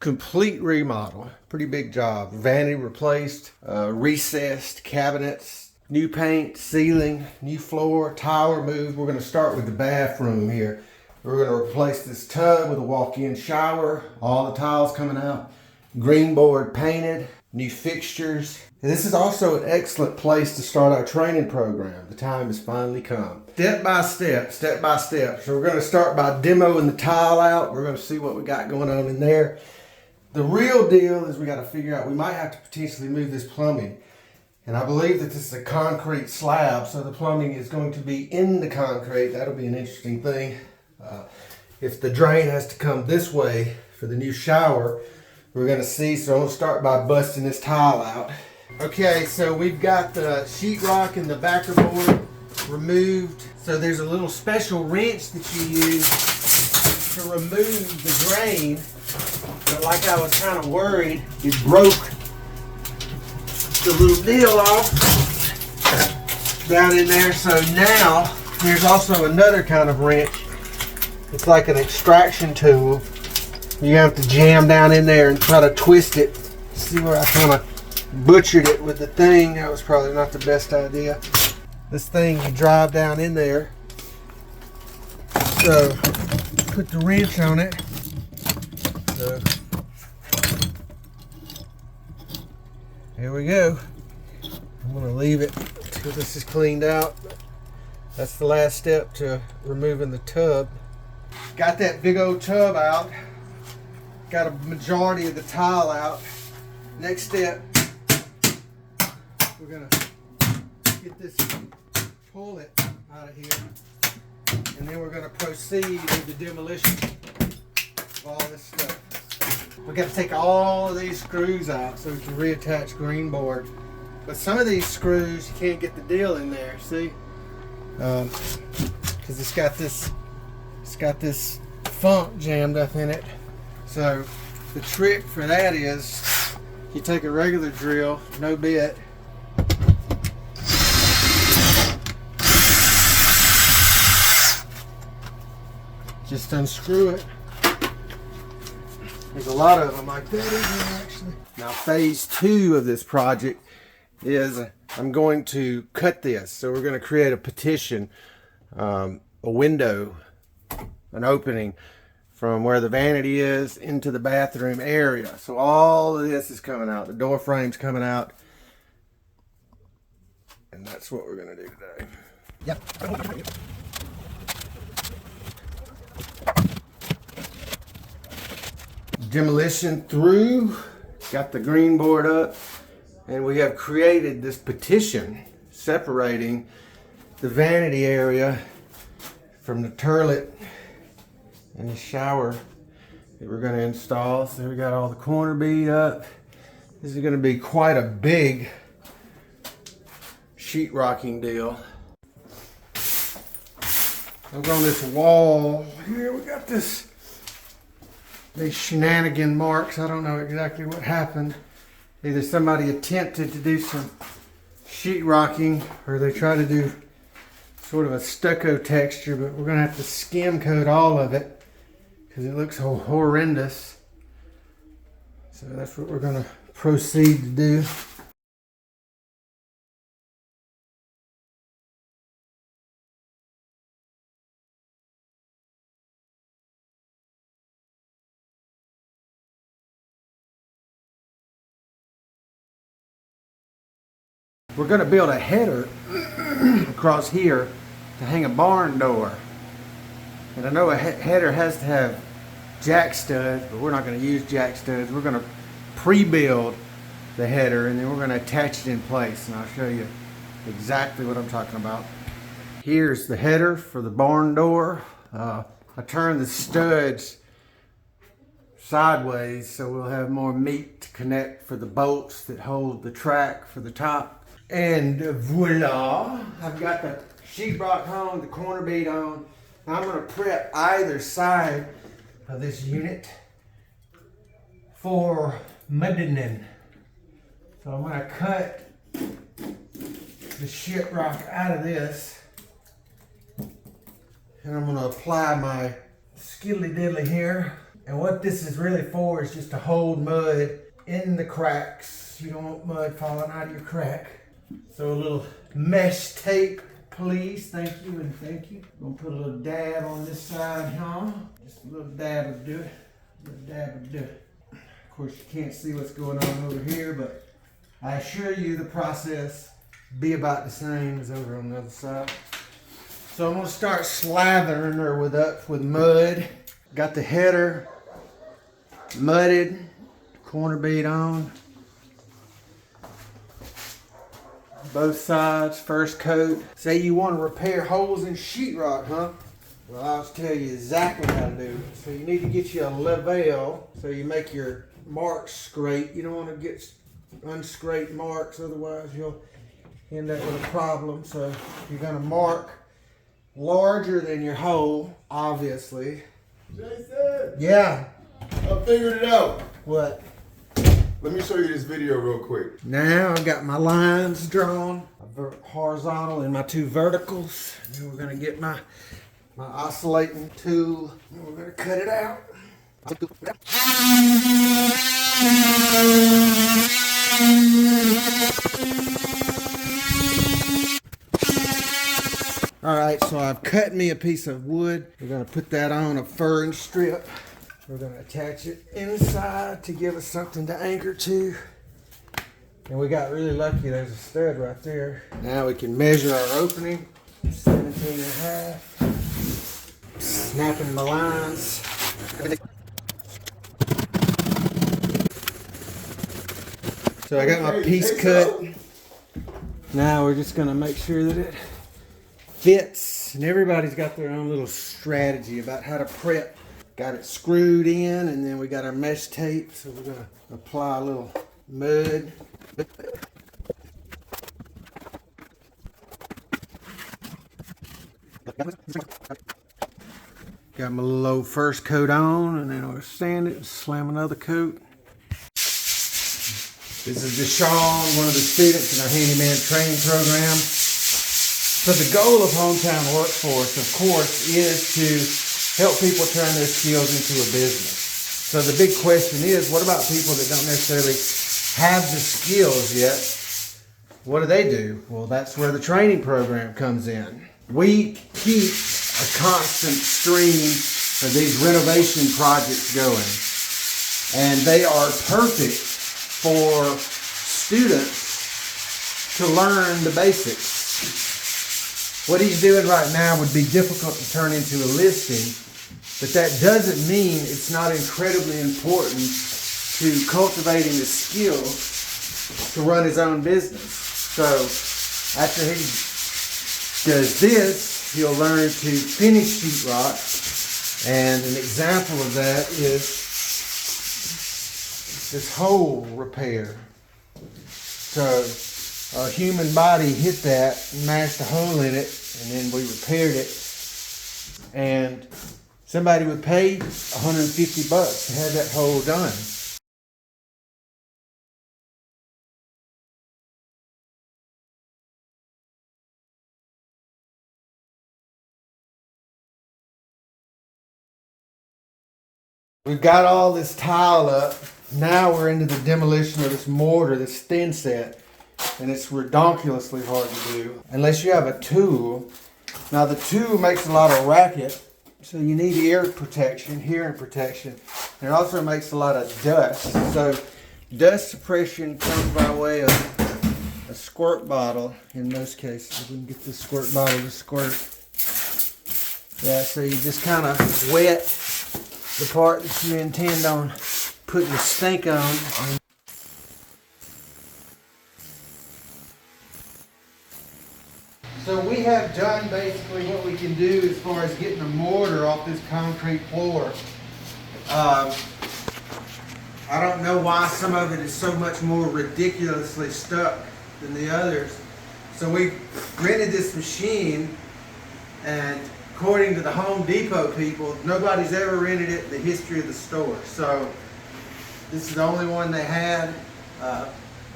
complete remodel. Pretty big job. Vanity replaced, recessed cabinets, new paint, ceiling, new floor, tile removed. We're going to start with the bathroom here. We're going to replace this tub with a walk-in shower, all the tiles coming out, green board painted, new fixtures. And this is also an excellent place to start our training program. The time has finally come. Step by step, step by step. So we're going to start by demoing the tile out. We're going to see what we got going on in there. The real deal is we got to figure out, we might have to potentially move this plumbing. And I believe that this is a concrete slab, so the plumbing is going to be in the concrete. That'll be an interesting thing. If the drain has to come this way for the new shower, we're going to see. So I'm going to start by busting this tile out. Okay, so we've got the sheetrock and the backer board removed. So there's a little special wrench that you use to remove the drain. But like I was kind of worried, it broke the little deal off down in there. So now there's also another kind of wrench. It's like an extraction tool. You have to jam down in there and try to twist it. See where I kind of butchered it with the thing. That was probably not the best idea. This thing, you drive down in there. So put the wrench on it. So here we go. I'm going to leave it until this is cleaned out. That's the last step to removing the tub. Got that big old tub out. Got a majority of the tile out. Next step, we're gonna get this, pull it out of here, and then we're gonna proceed with the demolition of all this stuff. We got to take all of these screws out so we can reattach green board. But some of these screws, you can't get the deal in there, see? Because it's got this funk jammed up in it. So the trick for that is you take a regular drill, no bit, just unscrew it. There's a lot of them like that in here actually. Now phase 2 of this project is I'm going to cut this. So we're going to create a partition, a window, an opening from where the vanity is into the bathroom area. So all of this is coming out. The door frame's coming out. And that's what we're going to do today. Yep. Demolition through. Got the green board up. And we have created this partition separating the vanity area from the toilet and the shower that we're going to install. So we got all the corner bead up. This is going to be quite a big sheetrocking deal. Over on this wall here, we got these shenanigan marks. I don't know exactly what happened. Either somebody attempted to do some sheetrocking or they tried to do sort of a stucco texture, but we're going to have to skim coat all of it because it looks horrendous. So that's what we're going to proceed to do. We're going to build a header across here to hang a barn door. And I know a header has to have jack studs, but we're not going to use jack studs. We're going to pre-build the header and then we're going to attach it in place. And I'll show you exactly what I'm talking about. Here's the header for the barn door. I turned the studs sideways so we'll have more meat to connect for the bolts that hold the track for the top. And voila, I've got the sheetrock on, the corner bead on. Now I'm going to prep either side of this unit for mudding. So I'm going to cut the sheetrock out of this. And I'm going to apply my skiddly diddly here. And what this is really for is just to hold mud in the cracks. You don't want mud falling out of your crack. So a little mesh tape, please. Thank you and thank you. I'm gonna put a little dab on this side, huh? Just a little dab will do it. A little dab will do it. Of course, you can't see what's going on over here, but I assure you the process be about the same as over on the other side. So I'm gonna start slathering her with mud. Got the header mudded, corner bead on. Both sides, first coat. Say you want to repair holes in sheetrock, huh? Well, I'll tell you exactly how to do it. So you need to get you a level so you make your marks straight. You don't want to get unscraped marks, otherwise you'll end up with a problem. So you're going to mark larger than your hole, obviously. Jason! Yeah. I figured it out. What? Let me show you this video real quick. Now I've got my lines drawn, horizontal and my two verticals. And we're gonna get my oscillating tool and we're gonna cut it out. All right, so I've cut me a piece of wood. We're gonna put that on a furring strip. We're going to attach it inside to give us something to anchor to. And we got really lucky, there's a stud right there. Now we can measure our opening, 17 and a half. Snapping my lines. So I got my piece cut. Now we're just going to make sure that it fits. And everybody's got their own little strategy about how to prep. Got it screwed in, and then we got our mesh tape, so we're gonna apply a little mud. Got my little old first coat on, and then we'll sand it and slam another coat. This is Deshaun, one of the students in our handyman training program. So the goal of Hometown Workforce, of course, is to help people turn their skills into a business. So the big question is, what about people that don't necessarily have the skills yet? What do? Well, that's where the training program comes in. We keep a constant stream of these renovation projects going. And they are perfect for students to learn the basics. What he's doing right now would be difficult to turn into a listing. But that doesn't mean it's not incredibly important to cultivating the skill to run his own business. So after he does this, he'll learn to finish sheetrock. And an example of that is this hole repair. So a human body hit that, mashed a hole in it, and then we repaired it. And somebody would pay $150 to have that hole done. We've got all this tile up. Now we're into the demolition of this mortar, this thin set. And it's redonkulously hard to do unless you have a tool. Now the tool makes a lot of racket. So you need ear protection, hearing protection. And it also makes a lot of dust. So dust suppression comes by way of a squirt bottle in most cases. We can get this squirt bottle to squirt. Yeah, so you just kind of wet the part that you intend on putting the stink on. So we have done basically what we can do as far as getting the mortar off this concrete floor. I don't know why some of it is so much more ridiculously stuck than the others. So we rented this machine, and according to the Home Depot people, nobody's ever rented it in the history of the store. So this is the only one they had.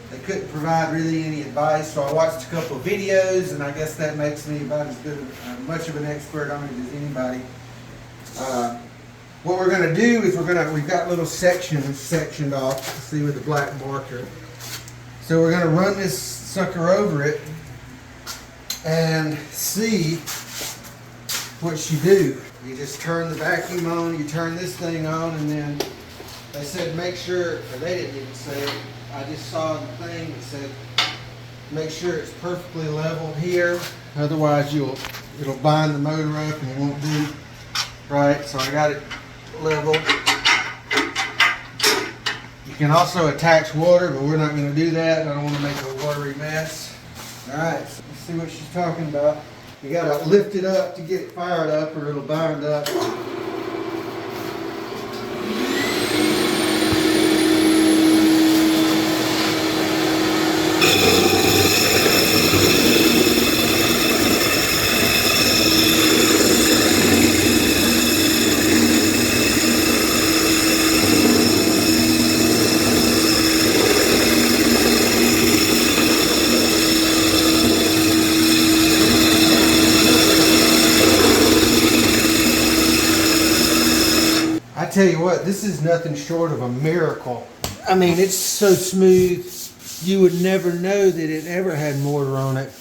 They couldn't provide really any advice, so I watched a couple of videos, and I guess that makes me about as good, much of an expert on it as anybody. What we're gonna do is we've got little sections sectioned off, see with the black marker. So we're gonna run this sucker over it and see what you do. You just turn the vacuum on, you turn this thing on, and then they said make sure, or they didn't even say it, I just saw the thing that said make sure it's perfectly level here, otherwise it'll bind the motor up and it won't do right. So I got it level. You can also attach water, but we're not going to do that. I don't want to make a watery mess. Alright, so let's see what she's talking about. You got to lift it up to get it fired up or it'll bind up. I tell you what, this is nothing short of a miracle. I mean, it's so smooth, you would never know that it ever had mortar on it.